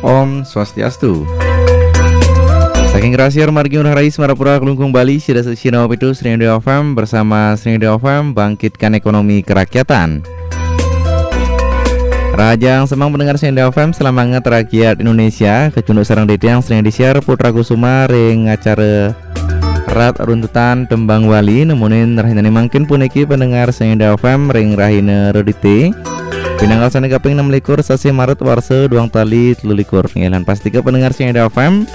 Om Swastiastu. Saking Rasiar Margi Unah Rais Marapura Kelungkung Bali Sida Sina Wapitu Srindio FM bersama Srindio FM bangkitkan ekonomi kerakyatan. Rajang semang pendengar Srindio FM selamat rakyat Indonesia kecunduk sarang detiang sering disiar Putra Kusuma ring acara rat runtutan tembang wali nemunin rahinani mangkin puniki pendengar Srindio FM ring rahina rodite pinanggal sana kaping 6 sasi Maret warse duang tali 3 ngilan pasti ke pendengar Srindio FM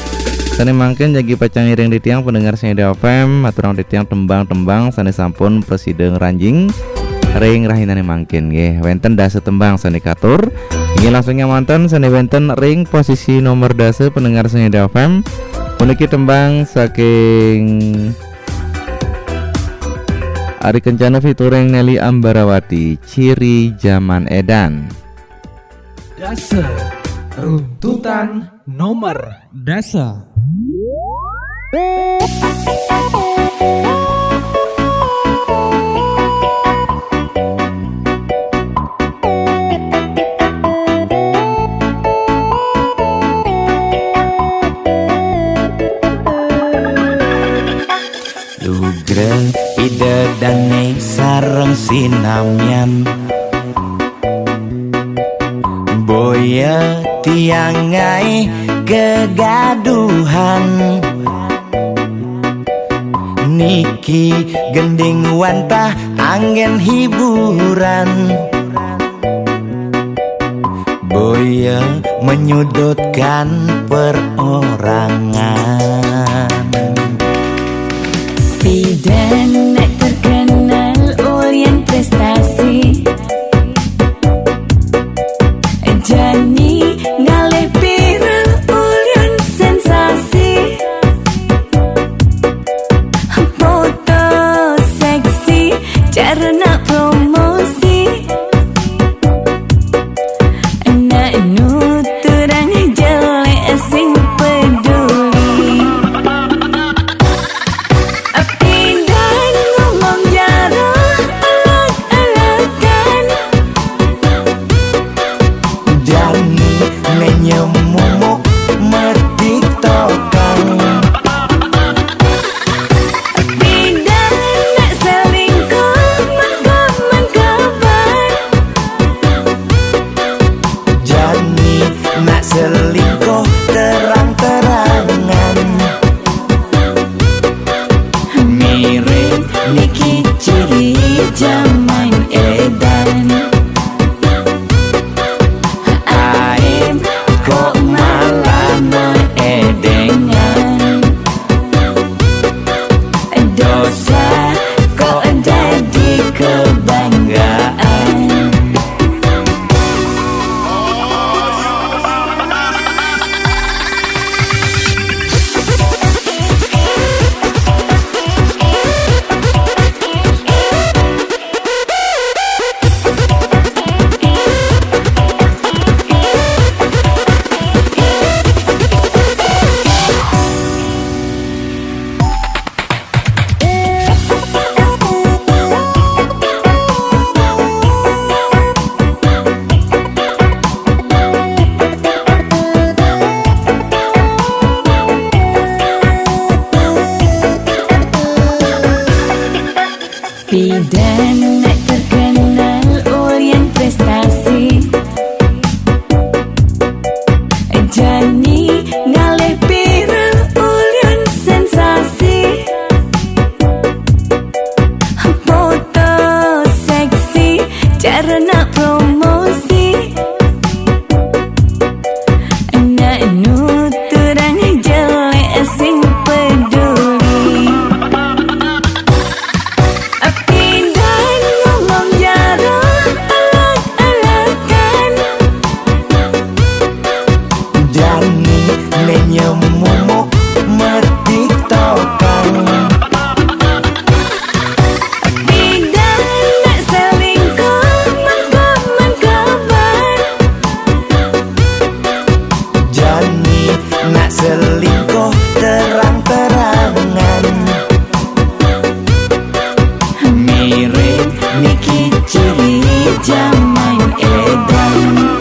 sana mangkin jagi pacang iring di tiang pendengar Srindio FM aturang di tiang tembang-tembang sana sampun presiden ranjing ring rahinane mangkin nggih wenten dase tembang sana katur ini langsungnya mantan sana wenten ring posisi nomor dase pendengar Srindio FM puniki tembang saking Ari Kencana featuring Nelly Ambarawati Ciri Zaman Edan. Dasa runtutan nomor dasa. Lugra ide danai sareng sinamyan boya tiangai kegaduhan niki gending wantah angin hiburan boya menyudutkan perorangan. Bidan nak terkenal Orient prestasi Jani ngalih viral Orient sensasi foto seksi cara nak promosi nak nuturang jelek sing peduli pindan ngomong jarah alak-alakan Jani menyemumuk mertiktokan pindan nak selingkuh mangkaban Jani nak selingkuh terang-terangan mirip niki ciri zaman edan aim kok malah edengan dosa kok jadi kebanggaan. Bidan nak terkenal Orient prestasi Jani ngalih viral Orient sensasi foto seksi cara nak promosi nak nuturang jelek sing peduli pindan ngomong jarah alak-alakan Jani menyemumuk mertiktokan pindan nak selingkuh mangkaban Jani nak selingkuh terang-terangan mirip niki ciri zaman edan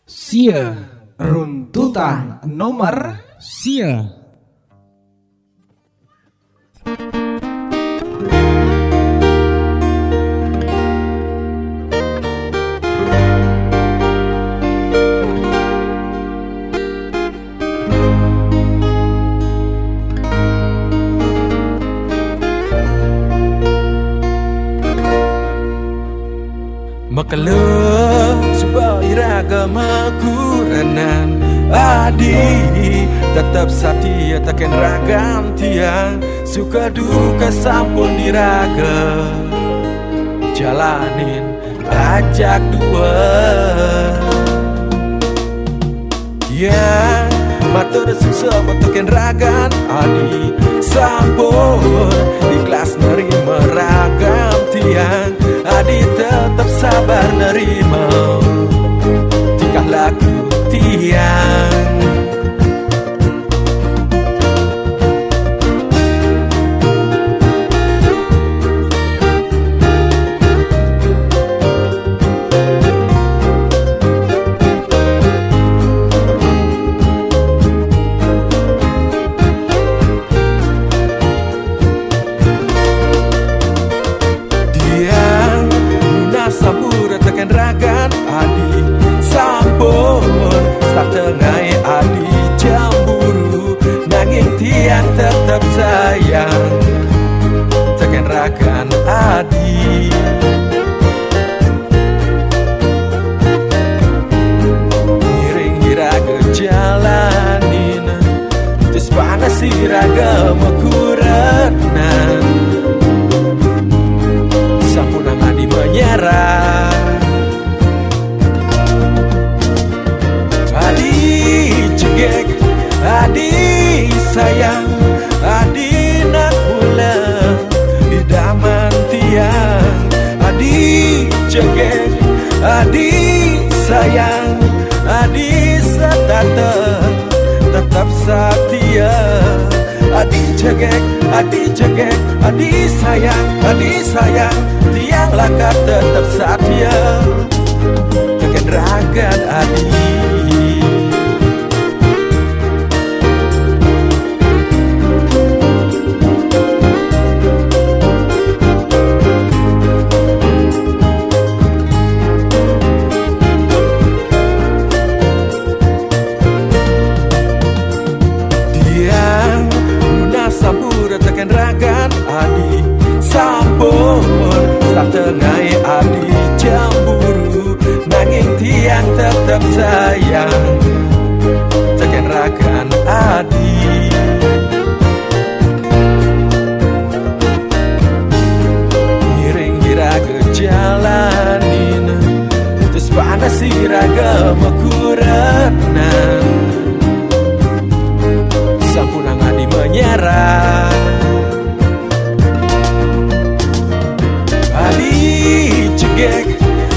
Sia runtutan nomor sia. Makala sebuah iragama kuranan adi tetap setia takkan ragam tiang suka duka sampun diraga jalanin ajak dua ya matur sukses takkan ragan adi sampun ikhlas nerima ragam tiang adi tetap sabar nerima tingkah laku tiang. Ragan adi sampun start tengai adi jamburu nanging tiang tetap sayang tekan ragan adi miring iraga jalanin terus panas iraga mekuranan sampunang adi menyerah adi sayang, adi nak pulang idaman tiang, adi cegek, adi sayang, adi setata tetap setia, adi cegek, adi sayang, tiang lakat tetap setia, tekan ragan adi. Ragan adi sampun tak tengai adi jamburu nanging tiang tetap sayang tekan ragan adi miring iraga jalanin terus panas iraga mekuranan sampunang adi menyerah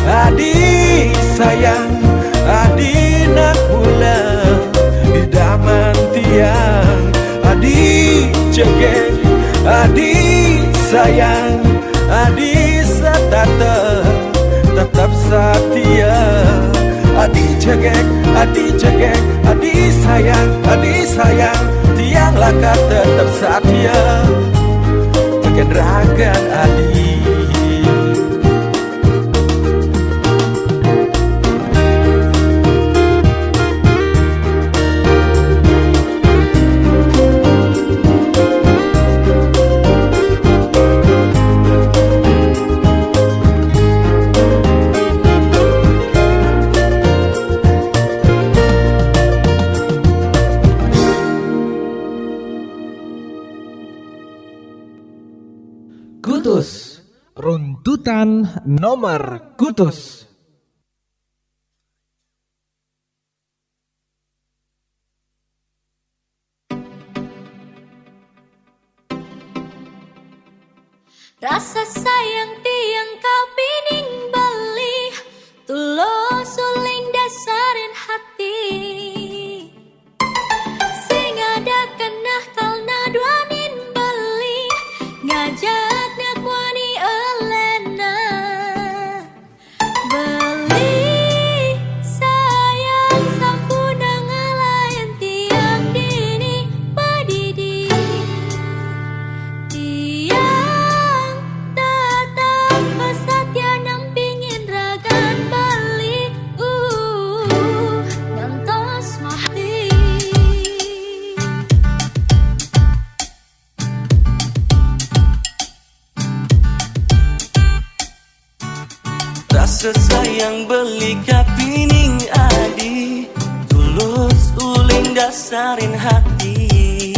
adi sayang, adi nak pulang idaman tiang, adi cegek, adi sayang, adi setata tetap setia, adi cegek, adi sayang, tiang lakat tetap setia, tekan ragan adi. Kutus runtutan nomor kutus. Rasa sayang tiang kau pining beli tulo suling dasarin hati sing ada kenah kal naduanin beli ngajak nak wani elena beli sayang sayang beli kapining adi, tulus uling dasarin hati.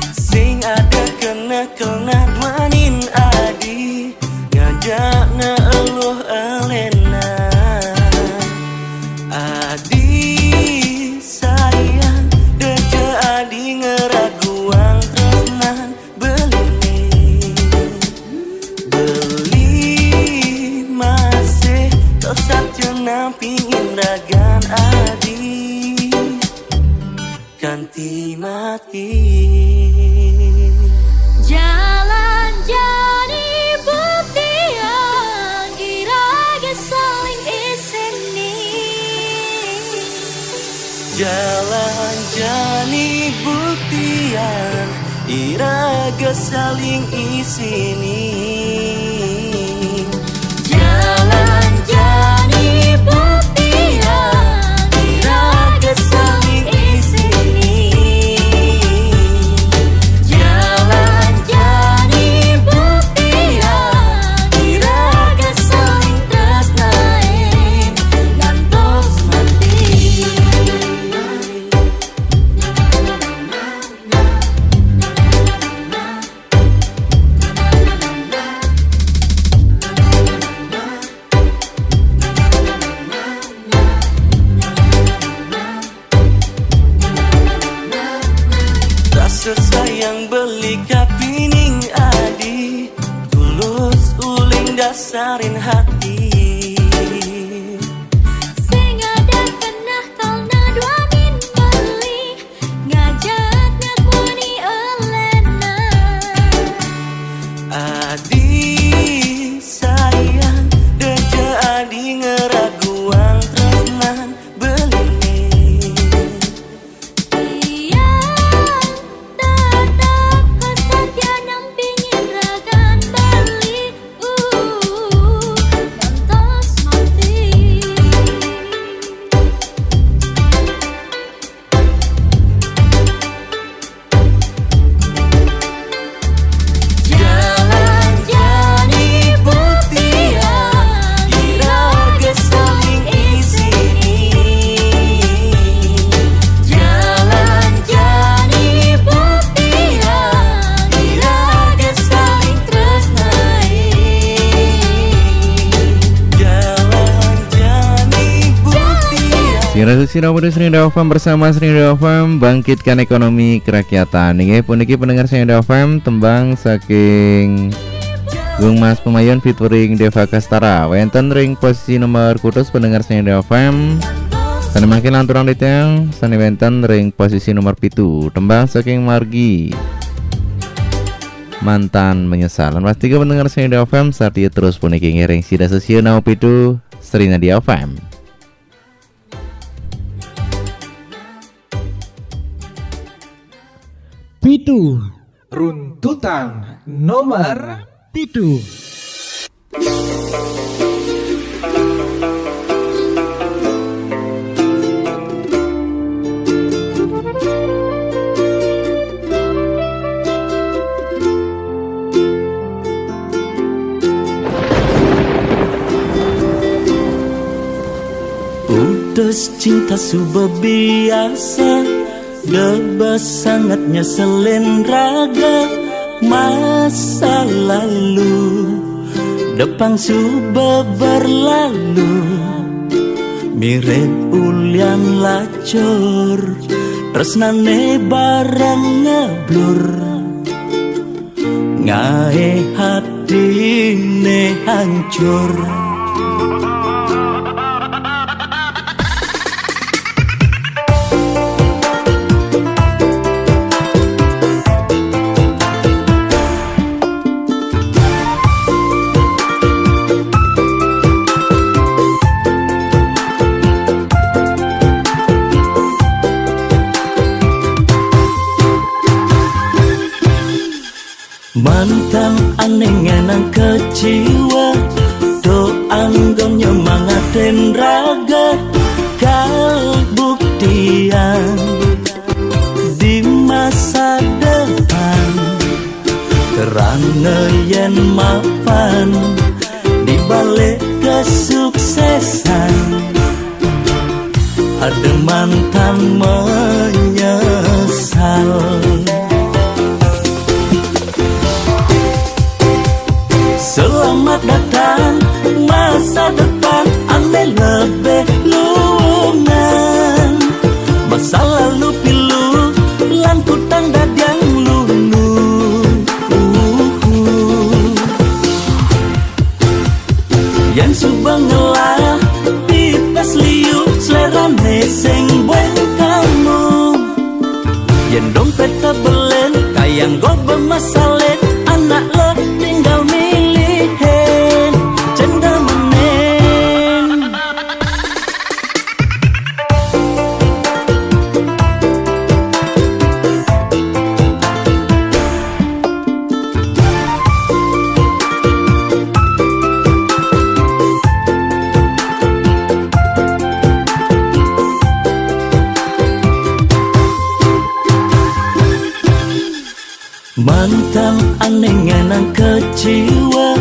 Sing ada kena duanin adi, ngajak ngeluh elena. Adi sayang deke adi ngeraguang tresnan beli masih tosat jenam pingin ragan adi ganti mati. Jalan jadi bukti yang iraga saling isini. Jalan jani buktian iraga saling isini. Jalan jadi bukti yang iraga saling isini. Jalan jadi bukti yang iraga saling tresnain ngantos mati. Rasa sayang beli kapining adi, tulus uling dasarin hati. Sing ada kenah kalna duanin beli, ngajak ngakuni elena. Adi sayang deke adi ngeraguang tresnan beline. Iya tetap kesatya nampingin ragan beli, ngantos mati. Jalan jadi bukti yang iraga saling isini. Jalan jadi bukti yang iraga saling tresnain. Jalan jani buktian. Sira Sira Wadus Srinda FM bersama Srinda FM bangkitkan ekonomi kerakyatan. Nggih puniki pendengar Srinda FM tembang saking Gung Mas Pemayon featuring Deva Kastara. Wenten ring posisi nomor kutus pendengar Srinda FM. Sani makin lanturang detail sani wenten ring posisi nomor 7 tembang saking Margi Mantan Menyesal. Lan pasti pendengar Srinda FM saat dia terus puniki ngiring sida sesieun nau pitu Srinadi FM. Pitu runtutan nomor pitu. Putus cinta sudah biasa, debas sangatnya selen raga masa lalu, depan sudah berlalu, mirip ulian lacur, tresnane barang ngeblur, ngae hatine hancur. Mantan aneh ngenang keciwa, do anggon nyemangatin raga kalbuktian di masa depan, terang yen mapan di balik ke kesuksesan. Ada mantan menyesal. Selamat datang masa depan, aneh lebih lungan. Masa lalu pilu lan kutang dadang lulu. Yang subang ngelah pipes liu selerane sing buen kamu. Yang dompet kebelen kayang go bermasalet, anak lo tinggal milihin cendal menen. Mantan aneh ngenang keciwa,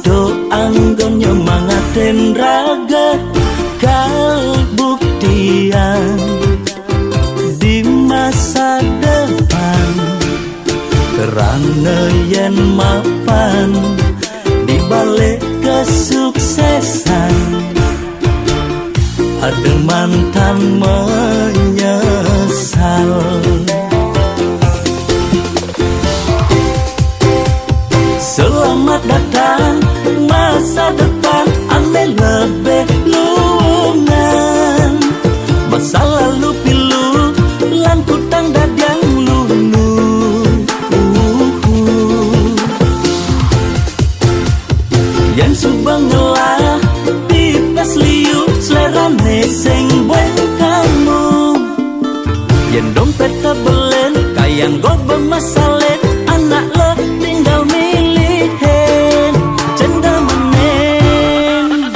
do anggon nyemangatin raga. Kalbuktian di masa depan, kerana yen mapan di balik kesuksesan. Ada mantan menyesal. Selamat datang masa depan, aneh lebih lungan. Masa lalu pilu lan kutang dadang lulu. Yang subang ngelah pipes liu selerane sing buen kamu. Yang dompet kebelen kayang go bermasalet, anak lo tinggal milihin cendal menen.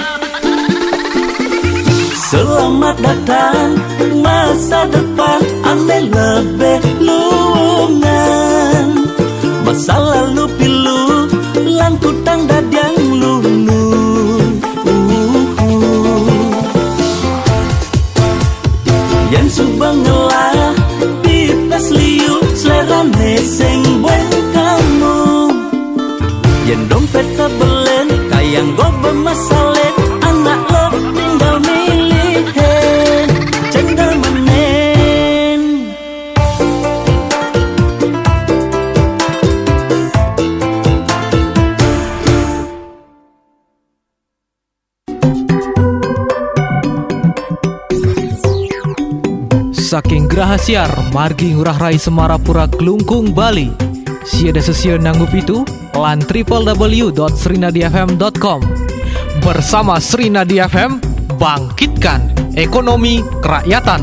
Selamat datang masa depan, aneh lebih lungan. Masa lalu pilu lan kutang dadang lulu. Yang subang ngelah pipes liu selerane sing buen kamu. Yang dompet kebelen kayang go bermasalet, anak lo tinggal milihin cendal menen. Saking gerahasiar margi ngurah rai Semarapura Kelungkung Bali. Siada sesiun nanggup itu lan www.srinadiafm.com. Bersama Srinadi FM, bangkitkan ekonomi kerakyatan.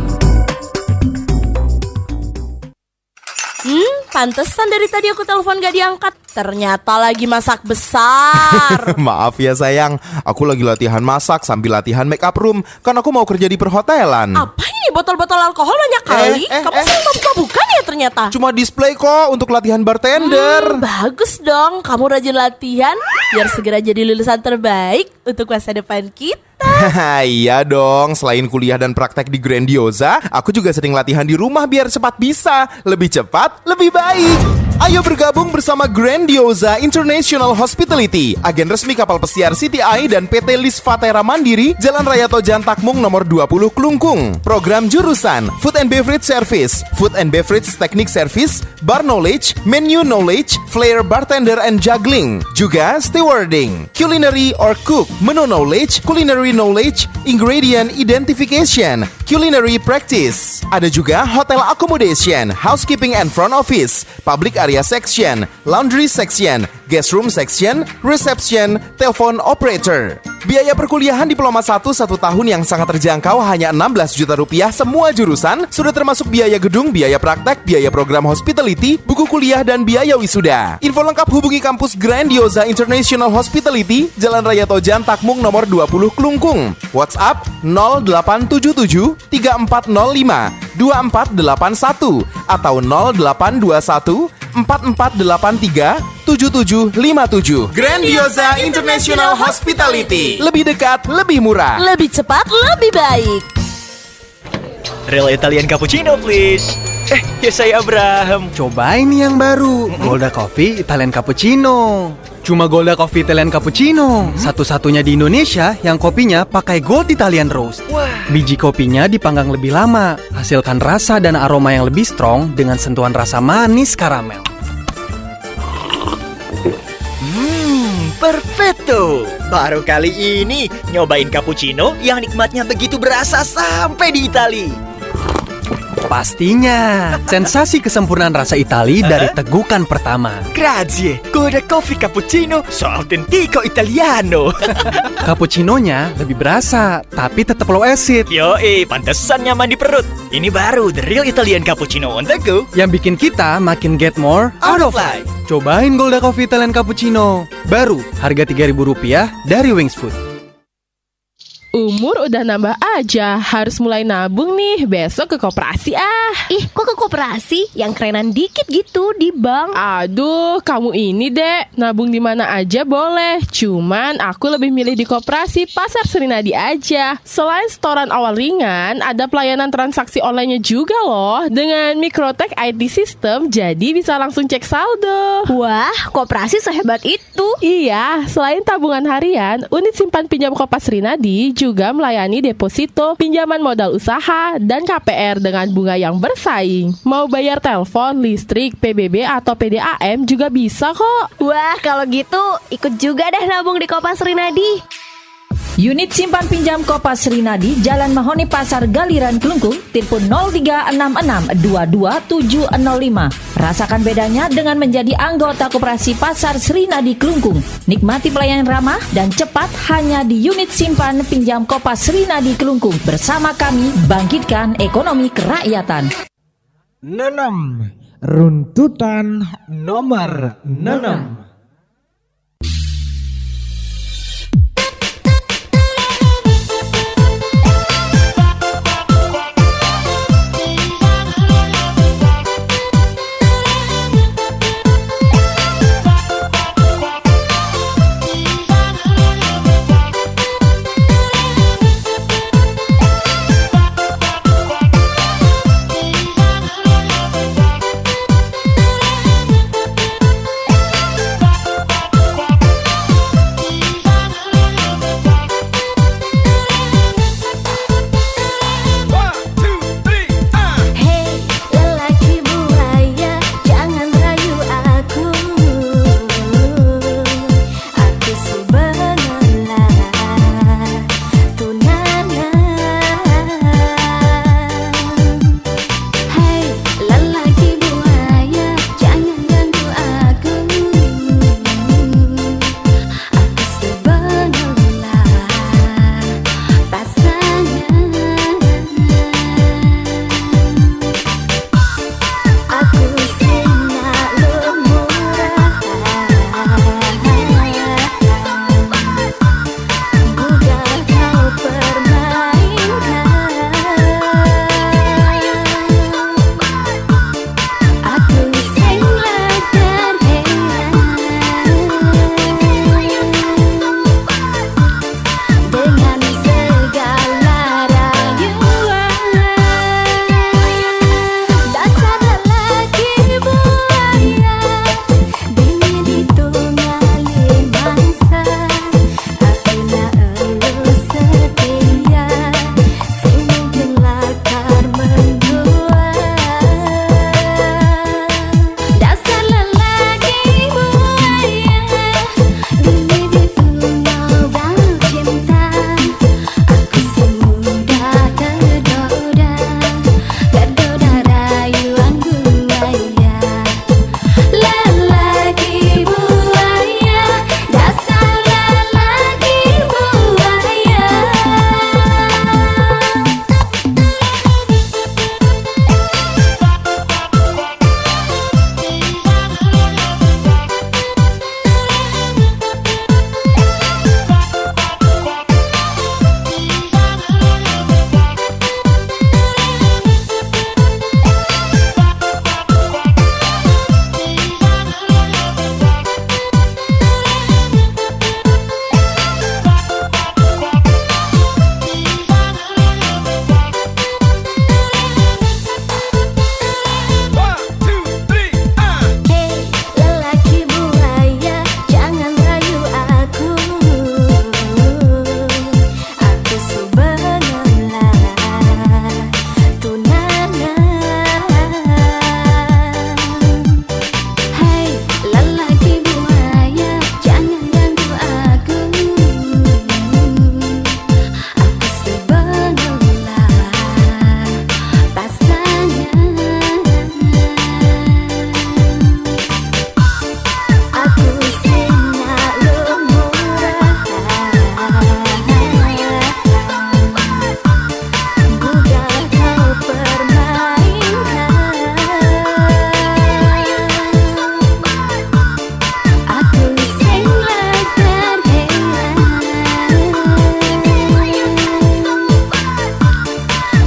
Pantesan dari tadi aku telepon gak diangkat. Ternyata lagi masak besar. Maaf ya sayang, aku lagi latihan masak sambil latihan make up room. Kan aku mau kerja di perhotelan. Apa ini botol-botol alkohol banyak kali? Kamu sering buka-bukan ya ternyata? Cuma display kok untuk latihan bartender. Bagus dong, kamu rajin latihan biar segera jadi lulusan terbaik untuk masa depan kita. Iya dong, selain kuliah dan praktek di Grandiosa, aku juga sering latihan di rumah biar cepat bisa. Lebih cepat, lebih baik. Ayo bergabung bersama Grandiosa International Hospitality, agen resmi kapal pesiar CTI dan PT Lis Vatera Mandiri, Jalan Raya Tojan Takmung nomor 20 Kelungkung. Program jurusan Food and Beverage Service, Food and Beverage Technique Service, Bar Knowledge, Menu Knowledge, Flair Bartender and Juggling. Juga Stewarding, Culinary or Cook, Menu Knowledge, Culinary Knowledge, Ingredient Identification, Culinary Practice. Ada juga Hotel Accommodation, Housekeeping and Front Office, Public Area Section, Laundry Section, Guest Room Section, Reception, Telepon Operator. Biaya perkuliahan Diploma 1 tahun yang sangat terjangkau hanya 16 juta rupiah semua jurusan, sudah termasuk biaya gedung, biaya praktek, biaya program hospitality, buku kuliah, dan biaya wisuda. Info lengkap hubungi kampus Grandiosa International Hospitality, Jalan Raya Tojan Takmung nomor 20 Kelungkung. WhatsApp 0877 3405 2481 atau 0821 4483 7757. Grandiosa International Hospitality. Lebih dekat, lebih murah. Lebih cepat, lebih baik. Real Italian Cappuccino please. Ya saya Abraham. Cobain nih yang baru, Golda Coffee Italian Cappuccino. Cuma Golda Coffee Italian Cappuccino, satu-satunya di Indonesia yang kopinya pakai Gold Italian Roast. Biji kopinya dipanggang lebih lama, hasilkan rasa dan aroma yang lebih strong dengan sentuhan rasa manis karamel. Perfecto. Baru kali ini nyobain cappuccino yang nikmatnya begitu berasa sampai di Itali. Pastinya, sensasi kesempurnaan rasa Itali dari tegukan pertama. Grazie. Golda Coffee Cappuccino so autentico italiano. Cappuccinonya lebih berasa, tapi tetap low acid. Yoi, pantesan nyaman di perut. Ini baru The Real Italian Cappuccino on the go. Yang bikin kita makin get more out of life. Cobain Golda Coffee Italian Cappuccino. Baru, harga Rp3.000 dari Wings Food. Umur udah nambah aja, harus mulai nabung nih, besok ke koperasi ah. Ih, kok ke koperasi? Yang kerenan dikit gitu, di bank. Aduh, kamu ini dek, nabung di mana aja boleh. Cuman aku lebih milih di koperasi Pasar Serinadi aja. Selain setoran awal ringan, ada pelayanan transaksi online-nya juga loh. Dengan Microtech IT System, jadi bisa langsung cek saldo. Wah, koperasi sehebat itu. Iya, selain tabungan harian, unit simpan pinjam Kopas Serinadi juga melayani deposito, pinjaman modal usaha, dan KPR dengan bunga yang bersaing. Mau bayar telepon, listrik, PBB, atau PDAM juga bisa kok. Wah, kalau gitu ikut juga deh nabung di Kopas Rinadi. Unit simpan pinjam Kopas Rinadi, Jalan Mahoni Pasar Galiran Kelungkung, telepon 0366227705. Rasakan bedanya dengan menjadi anggota Koperasi Pasar Serinadi Kelungkung. Nikmati pelayanan ramah dan cepat hanya di unit simpan pinjam Kopas Serinadi Kelungkung. Bersama kami, bangkitkan ekonomi kerakyatan. 6. Runtutan nomor 6.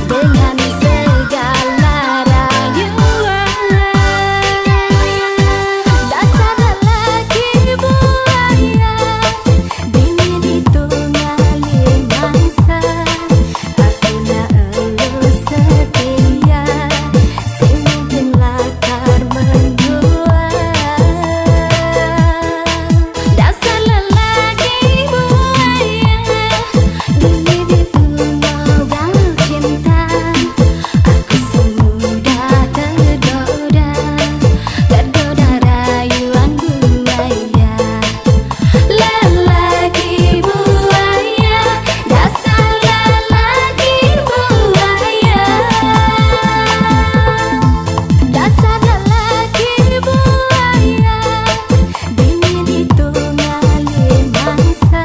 dengan segala rayuan. Dasar lelaki buaya, dingin itu ngalih mangsa. Aku nak elu setia, semungkin lakar mendua. Dasar lelaki buaya, dingin itu modal cinta. Aku sudah tergoda rayuan buaya. Lelaki buaya, dasar lelaki buaya. Dasar lelaki buaya, dingin itu ngalih mangsa.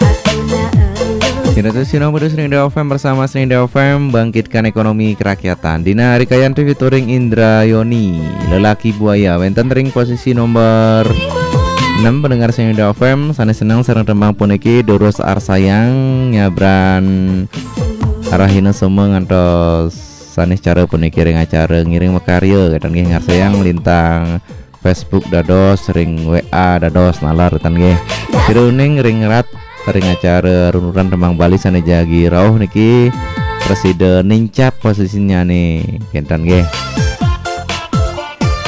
Aku nak elu Sinetron Sinomodo Serinda FM bersama Serinda FM bangkitkan ekonomi kerakyatan. Dina Rikayanti featuring Indra Yoni, Lelaki Buaya. Wenten ring posisi nomor 6 pendengar Serinda FM. Sanes senang sareng tembang puniki Doros Arsayang nyabran arahina semua ngantos sanes cara puniki ring acara ngiring makarya kadang nggih ngarsayang lintang Facebook dados ring WA dados nalar tan nggih. Siruning ring rat ring acara runuran tembang Bali sane jagi rauh niki Presiden nincap posisinya nih kentan nggih.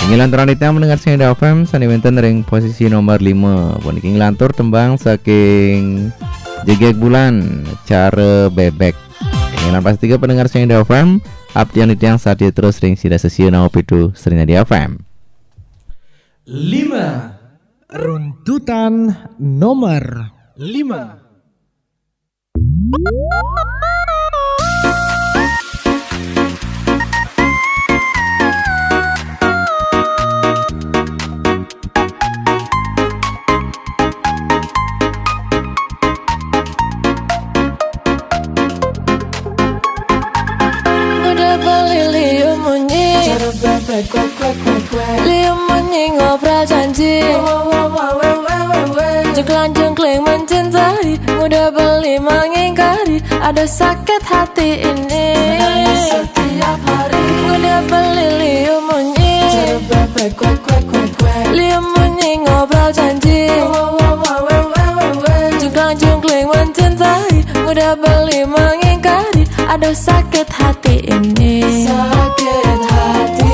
Ngilantur anita mendengar Serinda FM sani wenten ring posisi nomor 5 puniki ngilantur tembang saking Jegek Bulan cara bebek. Ngilan pas 3 pendengar Serinda FM Abdian yang saat dia terus ring sida sesiun itu Serinda di FM. 5. Runtutan nomor 5. Udah beli liu munyi liu munyi ngobrol janji jengklang-jengkling mencintai. Udah beli mengingkari ada sakit hati ini. Setiap hari udah beli liu munyi liu munyi ngobrol janji jengklang-jengkling mencintai. Udah beli mengingkari ada sakit hati ini. Sakit hati.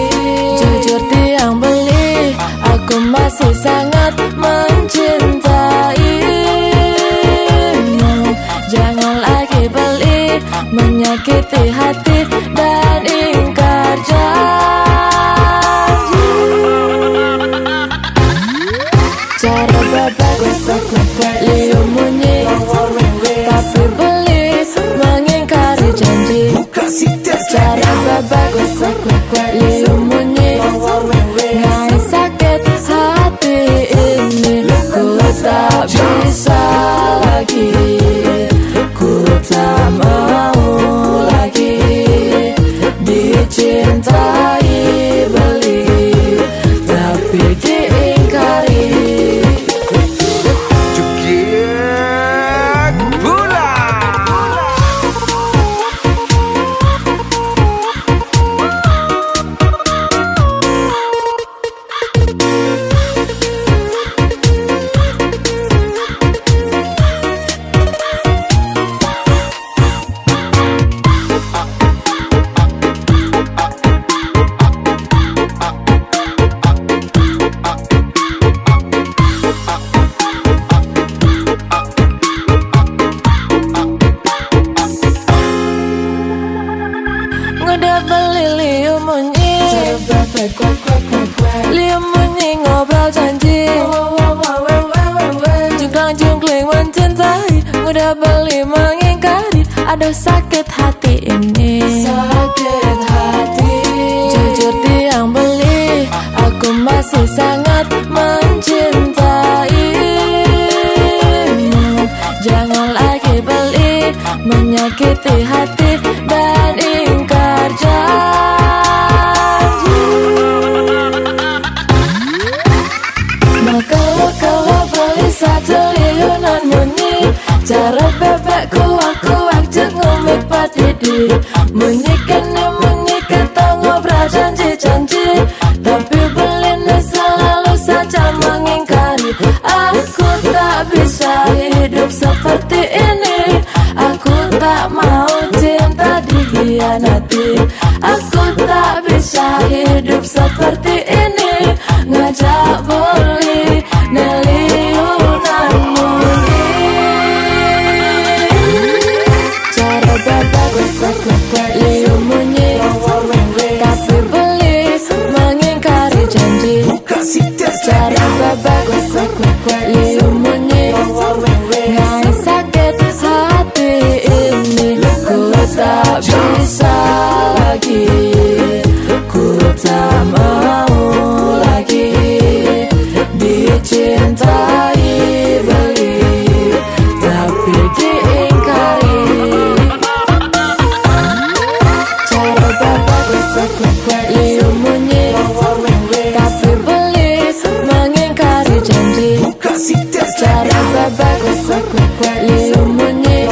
Jujur tiang beli, aku masih sangat mencintaimu. Jangan lagi beli, menyakiti hati dan ingkar janji. Cara babak liu munyi, tapi beli mengingkari janji. Cara babak liu munyi, ngai sakit hati ini. Ku tak bisa lagi, ku tak mau lagi dicintai beli, tapi diingkari. Udah beli liu munyi liu munyi ngobrol janji jengklang-jengkling mencintai. Udah beli mengingkari ada sakit hati ini. Sakit hati. Jujur tiang beli, aku masih sangat mencintaimu. Jangan lagi beli, menyakiti hati dan ingkar janji. Maka kalau beli satu liunan munyi, cara bebek kuak-kuak jeng ngomik padidi. Menyikan tak ngobrol janji-janji, tapi belinda selalu saja mengingkari. Aku tak bisa hidup seperti ini. Aku tak mau cinta dikhianati. Aku tak bisa hidup seperti ini. Ngajak boli neliunan muni. Cara babak liu munyi, tapi beli mengingkari janji. Cara babak liu munyi, ngai sakit hati ini. Ku tak bisa lagi, ku tak mau lagi dicintai beli, tapi diingkari. Cara babak liu munyi, tapi beli mengingkari janji. Cara babak liu munyi,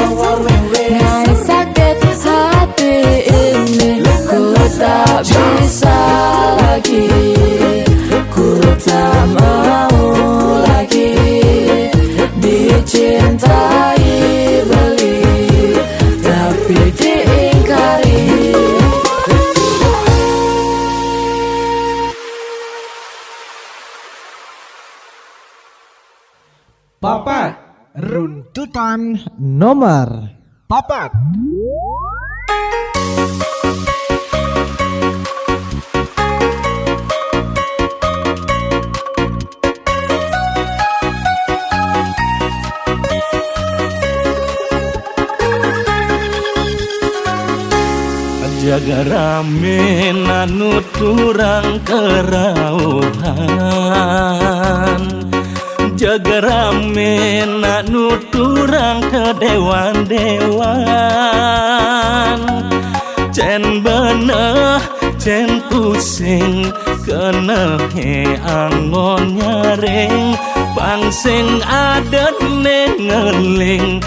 ngai sakit hati ini. Ku tak bisa lagi, ku tak mau lagi dicintai beli, tapi diingkari. Papat, runtutan nomor 4. Jaga rame nanu turang kerauhan, jaga rame nanu turang ke dewan-dewan. Cen beneh cen pusing kena he angon nyaring, pangsing adet nengeling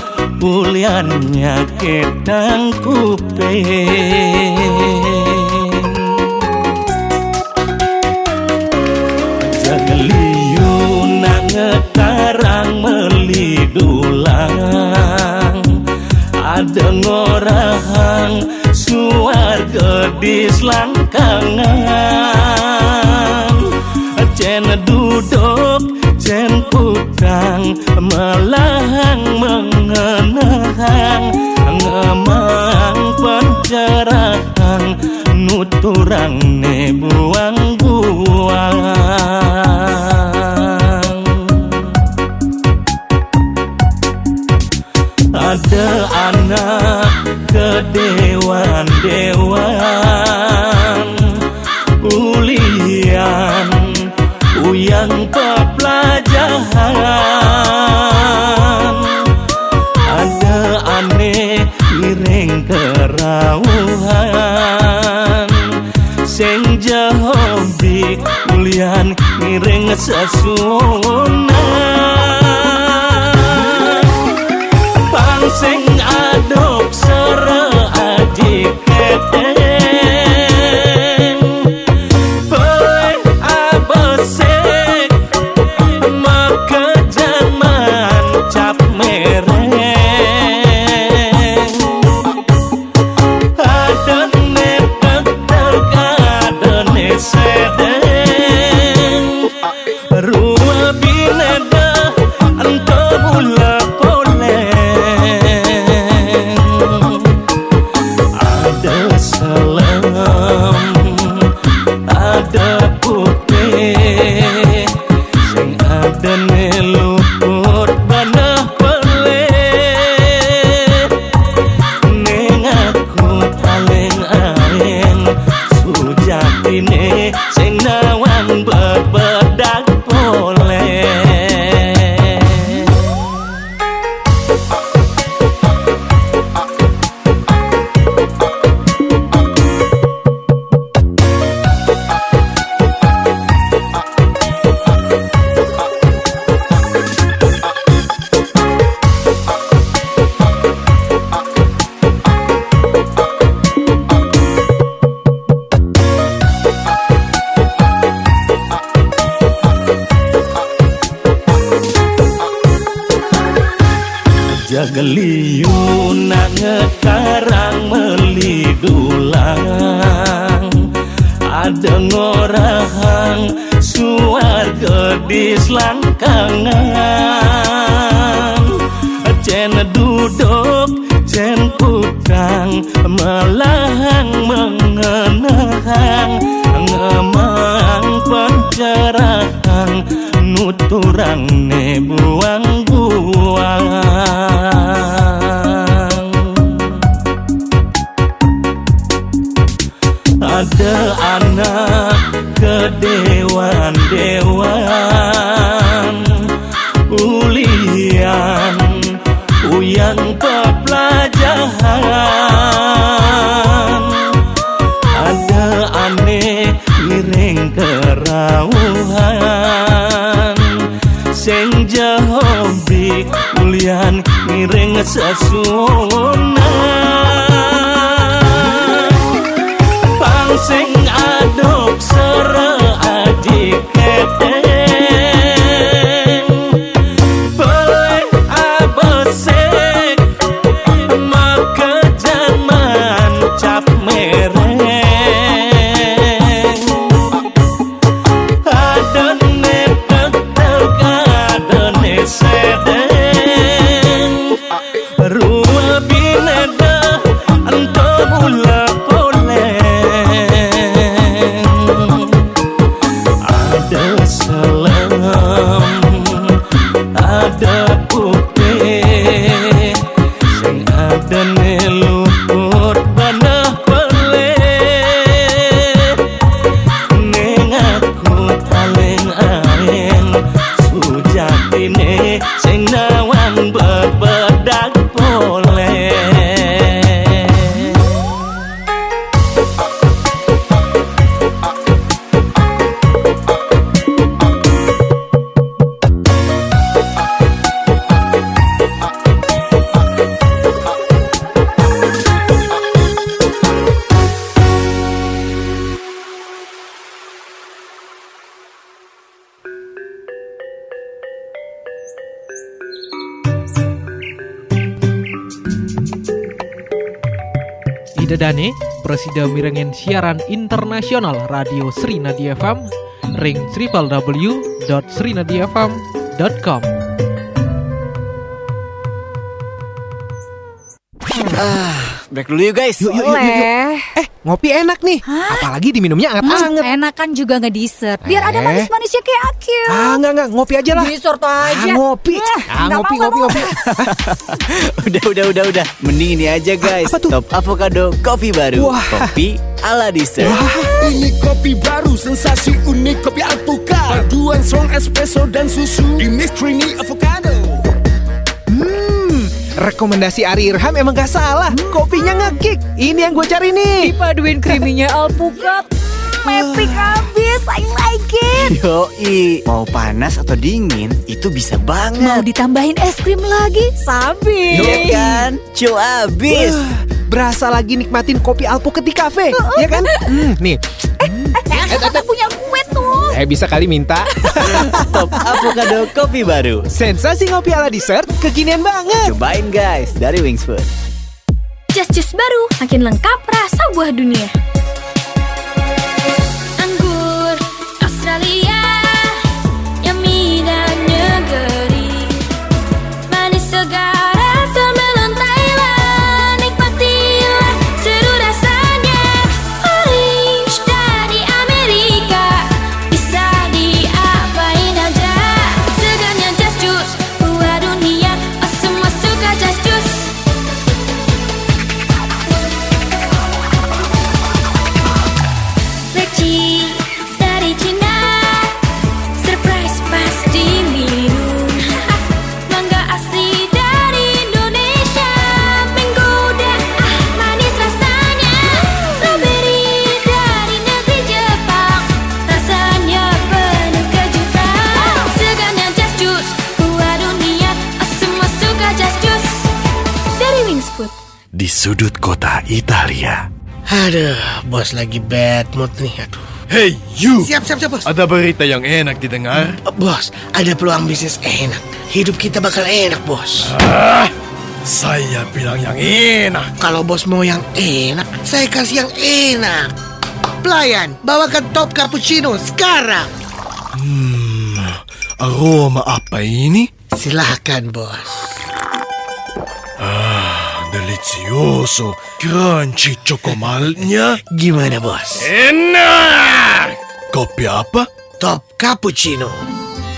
uliannya ketang kuping. Jaga liu nangetarang melidulang, ada ngorahang suarga di selangkangan. Cen duduk cen putang melahang mengenahang, ngemang pencerahan nuturang ne buang-buang. Ada anak ke dewan-dewan ulian uyang pepelajaran. Ada aneh miring kerauhan, sing jahobi ulian miring sesunan. Pangsing aduk sere aji keteng, peleh abesek makejaman cap mereng. Adene petek adene sedeng, rua bineda ento mula Segeliu nak ngekarang melidulang, ada ngorahang suarga di selangkangan. Cen duduk, cen putang, melahang mengenahang, ngemang pencerahan, nuturang ne buang-buang. Ada anak kedewan-dewan, ulian uyang pepelajaran. Ada aneh miring kerawuhan, sing jahobi ulian miring sesunan. Sing aduk sere adik keteng, boleh abesek maka jangan cap mereng. Adone petek adone sedeng, rua bineda ento mula ada putih, sing ada nelupur banah peleh. Neng aku paling aing sujatine, sing nawang bebedak poleh. Dane Presida mirengen siaran internasional Radio Srinadi FM ring www.srinadifm.com. Break dulu yuk guys. Yuk. Ngopi enak nih. Apalagi diminumnya anget-anget. Enakan juga nge-dessert. Biar ada manis-manisnya kayak Akil. Enggak, ngopi aja lah. Dessert aja. Ngopi. Ngopi. Udah. Mending ini aja guys. Top avocado kopi baru. Kopi ala dessert. Ini kopi baru, sensasi unik kopi alpukat. Paduan strong espresso dan susu di mix creamy avocado. Rekomendasi Ari Irham emang gak salah. Kopinya nge-kick. Ini yang gue cari nih. Dipaduin creaminya alpukat. Epic abis, I like it. Yoi, mau panas atau dingin itu bisa banget. Mau ditambahin es krim lagi, sabi. Iya kan, cu abis. Berasa lagi nikmatin kopi alpukat di kafe, ya kan? Nih. Kata punya gue tuh. Bisa kali minta. Top avocado kopi baru. Sensasi ngopi ala dessert, kekinian banget. Cobain guys, dari Wings Food. Jus baru, makin lengkap rasa buah dunia. Anggur Australia, yummy dan negeri, manis segar asal melon Thailand. Nikmatilah seru rasanya. Orange dari Amerika, bisa diapain aja. Segarnya Just Juice, buah dunia, oh semua suka Just Juice. Leci dari Cina, surprise pas diminum. Mangga asli dari Indonesia, menggoda manis rasanya. Strawberry dari negeri Jepang, rasanya penuh kejutan. Segarnya Just Juice, buah dunia, oh semua suka Just Juice. Dari Wings Food. Di sudut kota Italia. Aduh, bos lagi bad mood nih, aduh. Hey you. Siap, bos. Ada berita yang enak didengar? Bos, ada peluang bisnis enak. Hidup kita bakal enak, bos. Saya bilang yang enak. Kalau bos mau yang enak, saya kasih yang enak. Pelayan, bawakan top cappuccino sekarang. Aroma apa ini? Silahkan bos. Delicioso. Crunchy cokomalnya. Gimana bos? Enak. Kopi apa? Top cappuccino.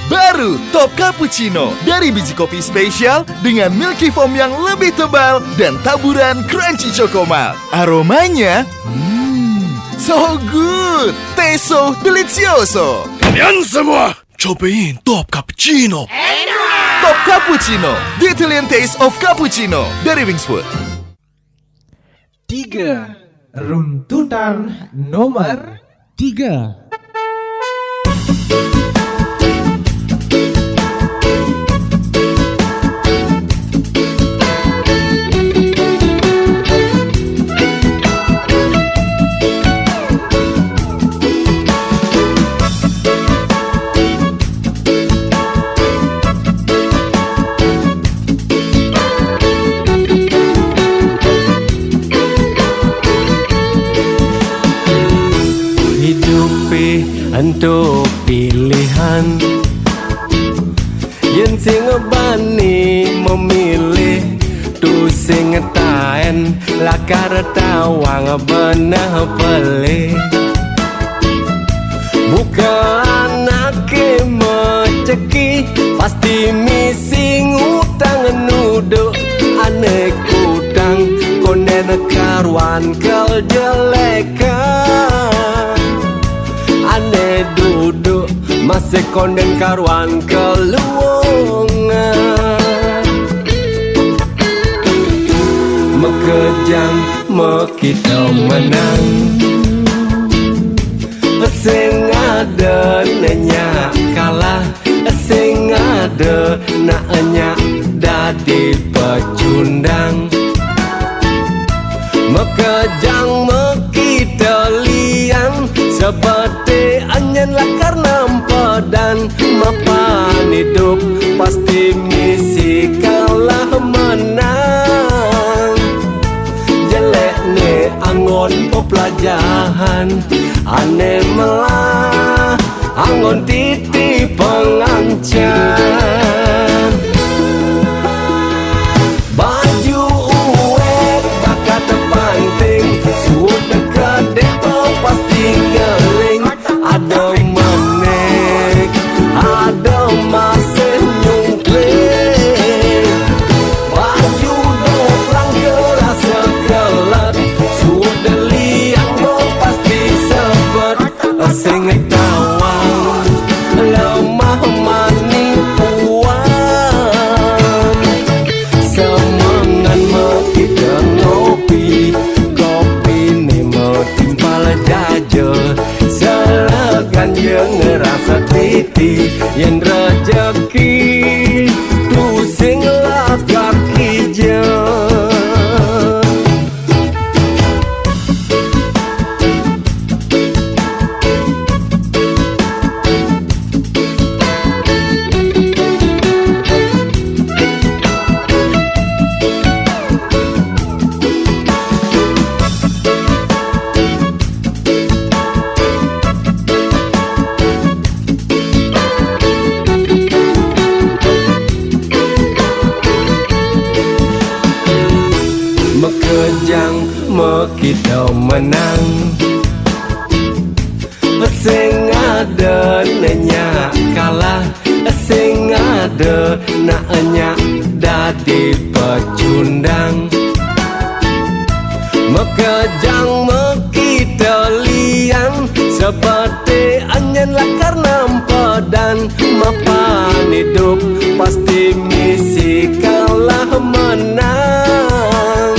Baru Top Cappuccino dari biji kopi spesial dengan milky foam yang lebih tebal dan taburan crunchy cokomal. Aromanya, so good, taste so delicioso. Kalian semua cobain Top Cappuccino. Top Cappuccino, the Italian taste of cappuccino dari Wings Food. 3. Runtutan nomor 3. Untuk pilihan yen sing bani memilih tu sing taen lakar tawang benah pelih bukan anake meceki pasti missing utang nuduk ane kutang konen karwan kel jelekan ane duduk masih konden karwan keluongan mekejang mekita menang sing ada nanya kalah sing ada nanya dadi pecundang mekejang mekita liang seperti anyen lakar nampedan mapan hidup pasti misi kalah menang jelek ne angon pelajaran ane melah angon titi pengancam baju uwek kakak terpanting sudah kedek pasti ngeling ada manek ada masih nyungkling baju doklang kerasa kelat sudah liang pasti sebet sing tawang lemah manipuan semangan mekita ngopi kopi ni metimpal jajah selegan yang ngerasa titi yang rezeki tu sing lakar kijang mekejang mekita menang sing ada nanya kalah sing ada nanya dadi pecundang mekejang mekita liang seperti anyen lakar nampedan mapan hidup pasti misi kalah menang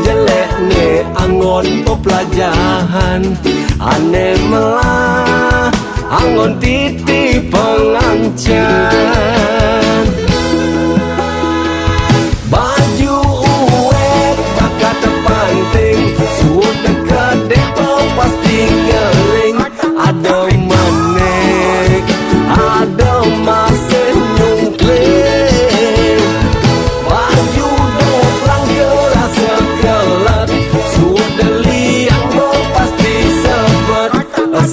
jelek ne angon pelajaran ane melah angon titi pengancam baju uwek kakak terpanting sudah kedek pasti ngeling ada manek ada masih nyungkling baju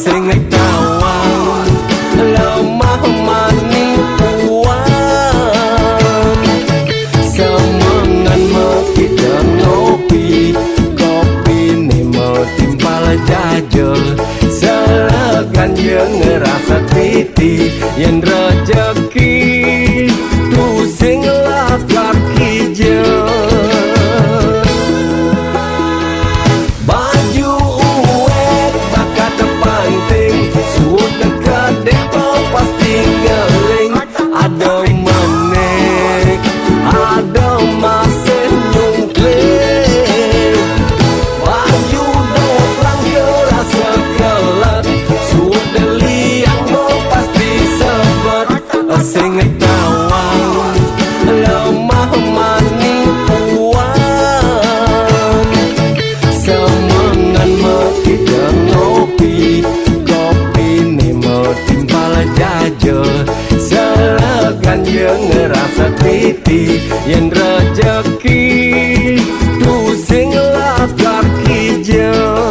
sing tawang lemah manipuan semangan kita ngopi kopi nih mau timpal jajal selekan yang ngerasa titi yang rezeki tu sing lakar kijel baju uwek bakat terpanting suut dekat depau pasti ngeling ada manek ada masih nyungkling baju doplang gelas sekelat suut deliang mau pasti sebet sing tawang lemah manipuan semangan kita ngopi kopi nih mau timpal jajal selekan yang ngerasa titi yang rezeki tu sing lakar kijel.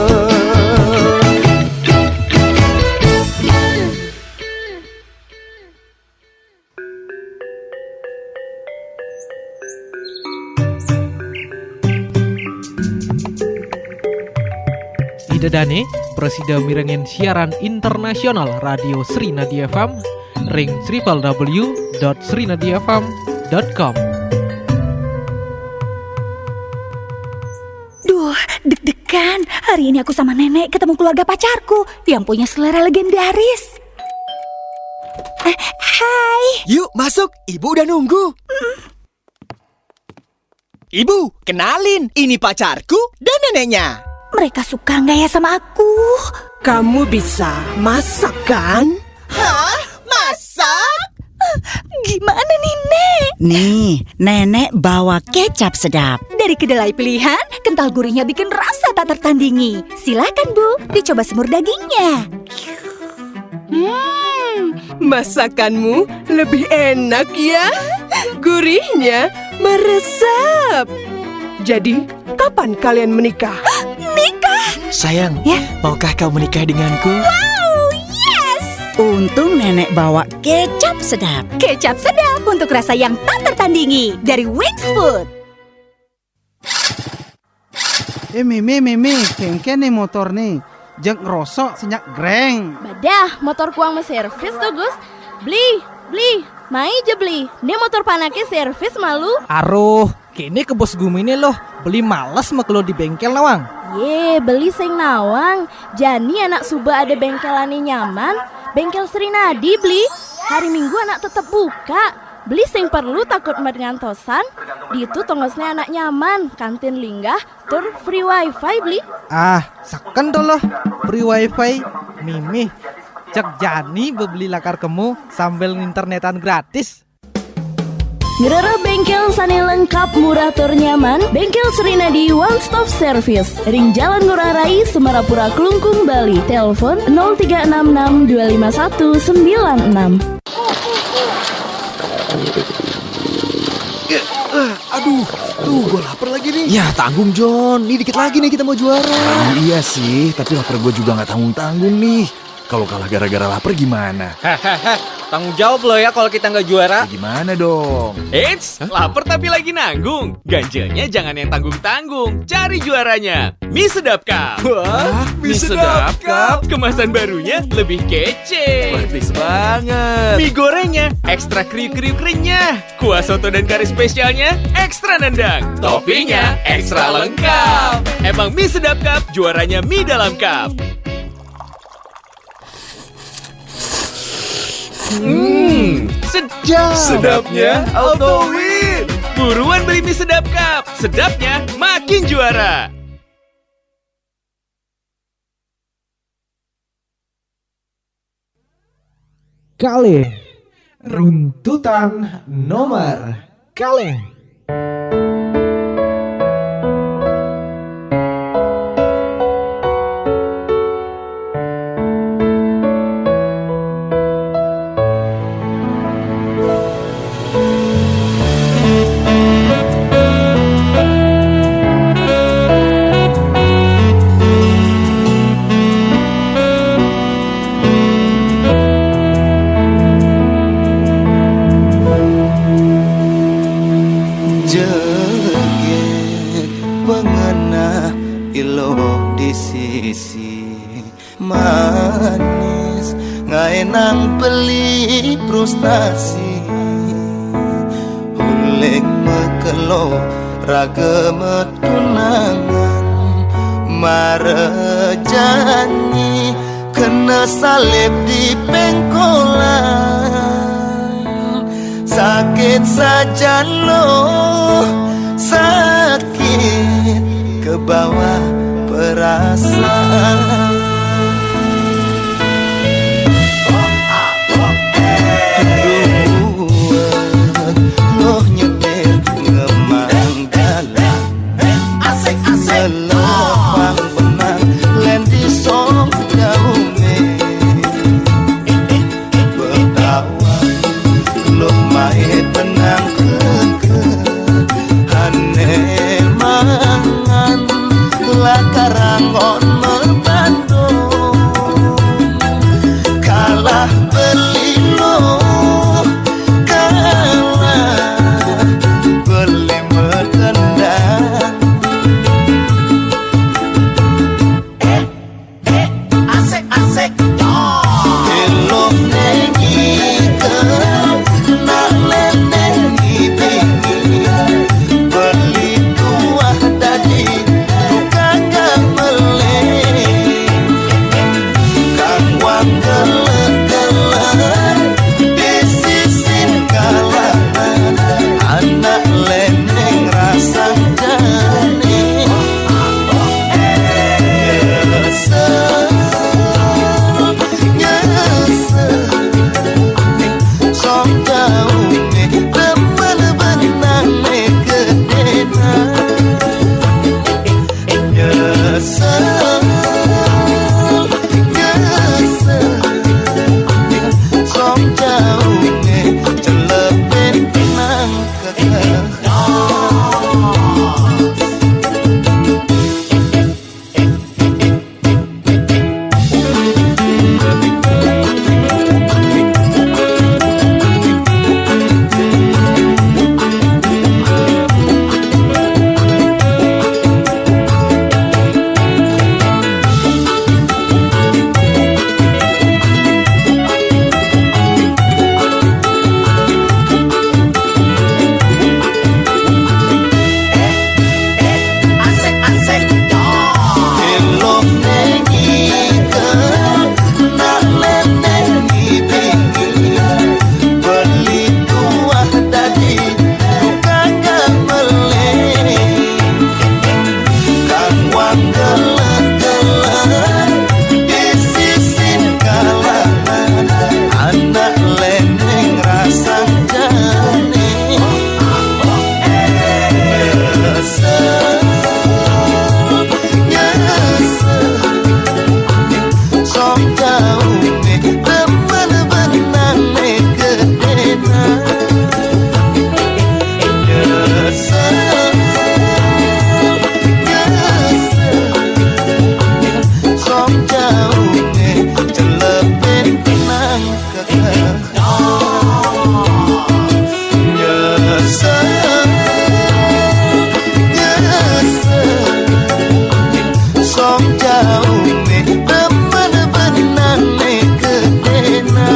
Dani, Presiden mirengen siaran internasional Radio Srinadi FM, ring www.srinadifm.com. Duh, deg-degan. Hari ini aku sama nenek ketemu keluarga pacarku yang punya selera legendaris. Hai. Yuk masuk, ibu udah nunggu. Ibu, kenalin, ini pacarku dan neneknya. Mereka suka nggak ya sama aku? Kamu bisa masak kan? Hah? Masak? Gimana nih, Nek? Nih, nenek bawa kecap sedap. Dari kedelai pilihan, kental gurihnya bikin rasa tak tertandingi. Silakan, Bu, dicoba semur dagingnya. Masakanmu lebih enak ya. Gurihnya meresap. Jadi, kapan kalian menikah? Nikah? Sayang, maukah kau menikah denganku? Wow, yes! Untung nenek bawa kecap sedap. Kecap sedap untuk rasa yang tak tertandingi dari Wings Food. Mimi, kengken nih motor nih. Jeng rosok senyak greng. Badah, motor kuang me servis tuh Gus. Beli. Mai aja beli. Ini motor panaknya servis malu. Aruh, kini ke bos gumi ini loh. Beli males mak lo di bengkel nawang. Ye, beli sing nawang. Jani anak suba ada bengkelannya nyaman. Bengkel Srinadi beli. Hari Minggu anak tetap buka. Beli sing perlu takut med ngantosan. Di itu tongosnya anak nyaman. Kantin linggah, tur free wifi beli. Ah, seken tuh loh. Free wifi. Mimi, cek Jani beli lakar kemu sambil internetan gratis. Ngerere bengkel sane lengkap murah tur nyaman. Bengkel Srinadi One Stop Service. Ring Jalan Ngurah Rai, Semarapura, Klungkung, Bali. Telepon 0366 251 96. Aduh, gue lapar lagi nih. Ya tanggung John, nih dikit lagi nih kita mau juara. Iya sih, tapi lapar gue juga gak tanggung-tanggung nih. Kalau kalah gara-gara lapar gimana? Tanggung jawab lo ya kalau kita nggak juara. Gimana dong? Eits, lapar tapi lagi nanggung. Ganjelnya jangan yang tanggung-tanggung. Cari juaranya. Mie Sedap Cup. Wah, Mie Sedap Cup. Kemasan barunya lebih kece. Praktis banget. Mie gorengnya ekstra kriuk-kriuk-kriuknya. Kuah soto dan kari spesialnya ekstra nendang. Toppingnya ekstra lengkap. Emang Mie Sedap Cup juaranya mie dalam cup. Sedap. Sedapnya auto win. Buruan beli Mie Sedap Cup. Sedapnya makin juara. Kaleng, runtutan nomor kaleng. di sisi manis ngaenang beli frustasi hulek mekelo raga metunangan marejani kena salib di pengkolan sakit saja lo sakit ke bawah perasaan loh nyetir ngemang dalam asik-asik lepang benang lendi song jaume betawa loh main benang ke hane mangan lakarangon merbandung kalah belilo kalah beli medendang asik-asik elok nengi ke nak lenengi bingi beli tuah tadi bukan gak meleng kang wang gelek-gelek disisin kalangan anak leneng rasa jane nyesel sok jauh me temen benang me kedena nyesel sok jauh me celepin benang kedena asik-asik elok nengi ke nak lenengi bingi beli tuah tadi bukan gak meleng kang wang gelek-gelek disisin kalangan anak leneng rasa jane nyesel sok jauh me temen benang me kedena nyesel sok jauh me celepin benang kedena nyesel sok jauh me temen benang me kedena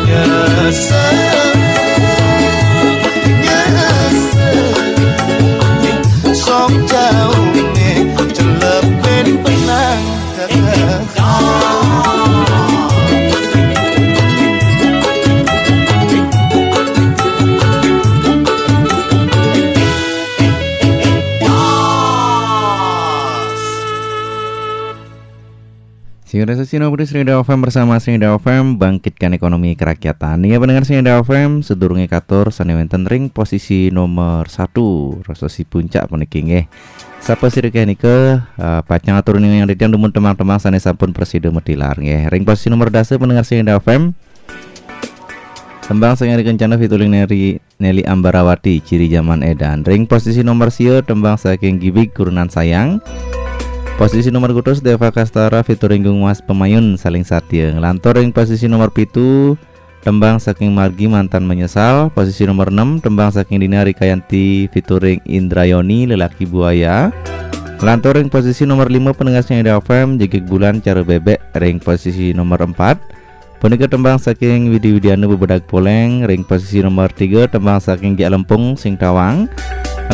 nyesel sok jauh me celepin benang kedena Siaran Sinopri Srinda FM bersama Srinda FM bangkitkan ekonomi kerakyatan. Ya pendengar Srinda FM sedurunge katur sanewenten ring posisi nomor 1 rososi puncak puniki nggih. Sapa sirike nike pacang aturun yang ditiang dumun teman-teman sanes sampun presiden medilar nggih. Ring posisi nomor 10 pendengar Srinda FM. Tembang sing rencana fituling Nelly Ambarawati ciri zaman edan. Ring posisi nomor sio tembang saking Gibik Kurunan Sayang. Posisi nomor kutus Deva Kastara featuring Gung Mas Pemayun saling satya. Lantor ing posisi nomor 7 tembang saking Margi Mantan Menyesal. Posisi nomor 6 tembang saking Dina Rikayanti featuring Indrayoni Lelaki Buaya. Lantur ring posisi nomor 5 pendengar Senda FM Jegik Bulan Cara Bebek ring posisi nomor 4. Punika tembang saking Widi Widianu Bebedak Poleng ring posisi nomor 3 tembang saking Gia Lempung Sing Tawang.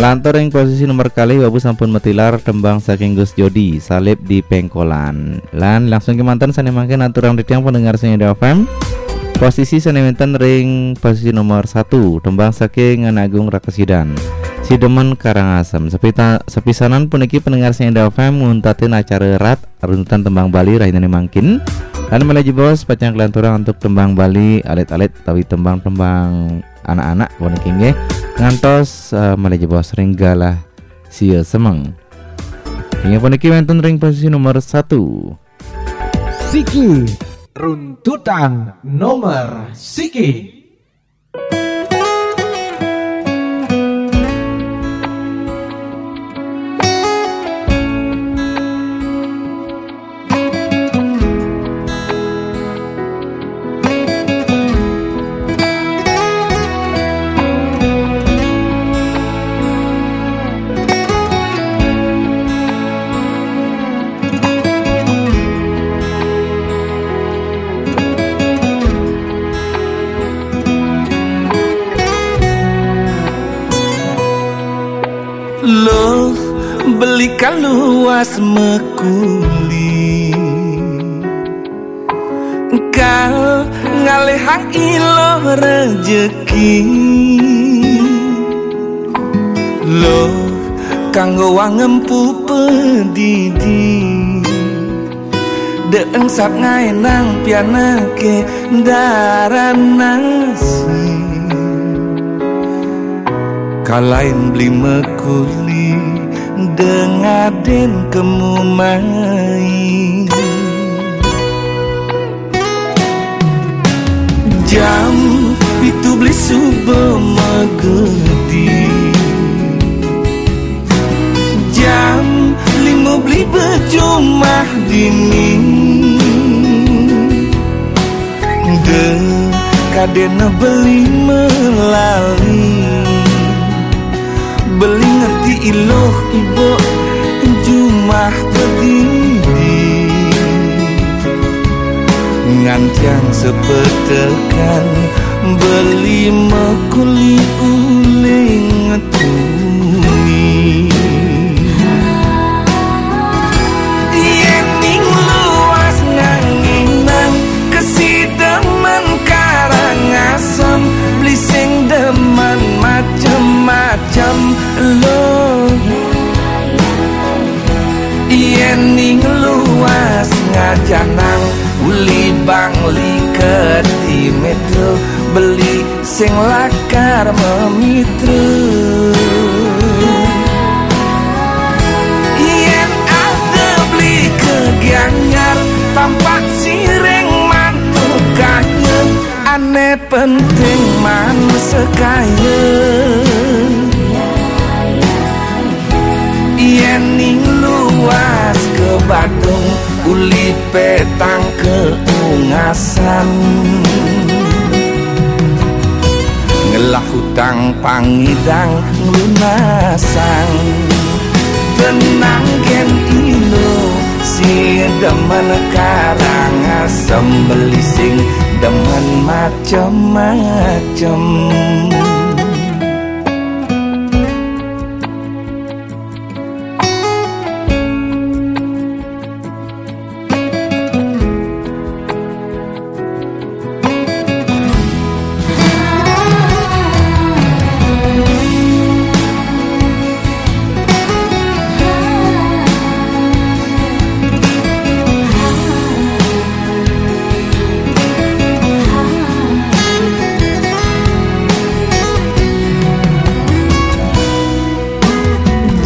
Lantur ring posisi nomor kali Wabu sampun metilar tembang saking Gus Jodi Salib di Pengkolan. Lan langsung ke mantan sane mangken aturan ditiang pendengar Senda FM. Posisi saneminten ring posisi nomor 1 tembang saking Agung Rakasidan Sidemen Karangasem. Sepisanan puniki pendengar Senda FM nguntatin acara rat runtutan tembang Bali rahinane mangkin. Dan meleji bos pacang kelanturan untuk tembang Bali alit-alit tapi tembang-tembang anak-anak puniki nggih ngantos meleji bos ringgalah sia semeng. Hingga puniki wonten ring posisi nomor 1. Siki runtutan nomor Siki. Loh, belikan luas mekuli Kau ngalehang ilo rejeki Loh, kanggo wangempu pedidi Deeng sap ngaenang pianake daranasi Kalain beli mekuli dengaden kemu main Jam itu beli subuh megedi Jam 5 beli bejumah dini Dekadena beli melali Beli ngerti iloh ibu jumah berdiri Ngancang sepetekan beli mekuli uling tuni Yening luas nganginang kesidemen Karangasem Beli sing demen macem-macem lo Yening luas ngajanang uli bangli keti metro Beli sing lakar memitra Yen ada beli kegianyar tampak sireng mantukanya Ane penting man sekaya Yening luas ke Badung uli petang keungasan Ngelah hutang pangidang lunasan Tenang gen ilo si demen Karangasem Beli sing demen macem-macem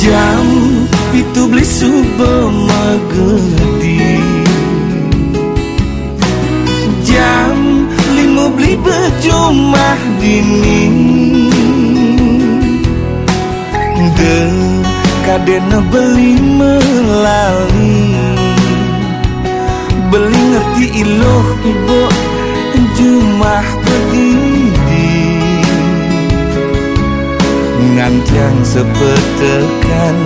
Jam itu beli subuh megedi Jam 5 beli bejumah dini Dekadena beli melali Beli ngerti iloh ibu jumah berdiri Ngancang sepetekan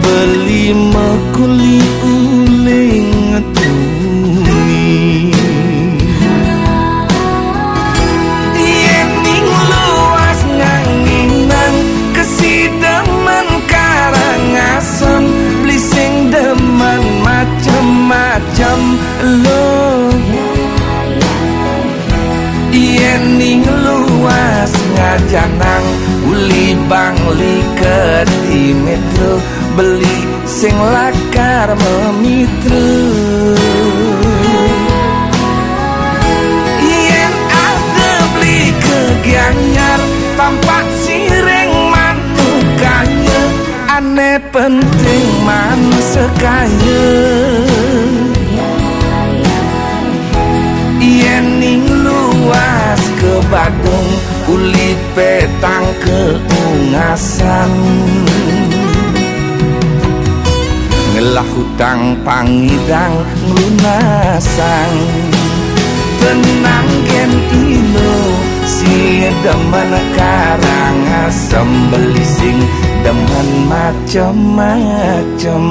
beli mekuli uling tuni yen ning luas nganginan kesidemen Karangasem beli sing demen macem-macem lo yen ning luas ngajanang uli bangli ke di metro beli sing lakar memitra yen ada beli ke Gianyar tampak sireng manukanya aneh penting manusia kaya yen ning luas ke Badung uli petang ke Ungasan ngelah hutang pangidang ngelunasang tenang gen ino si demen Karangasem beli sing demen macem-macem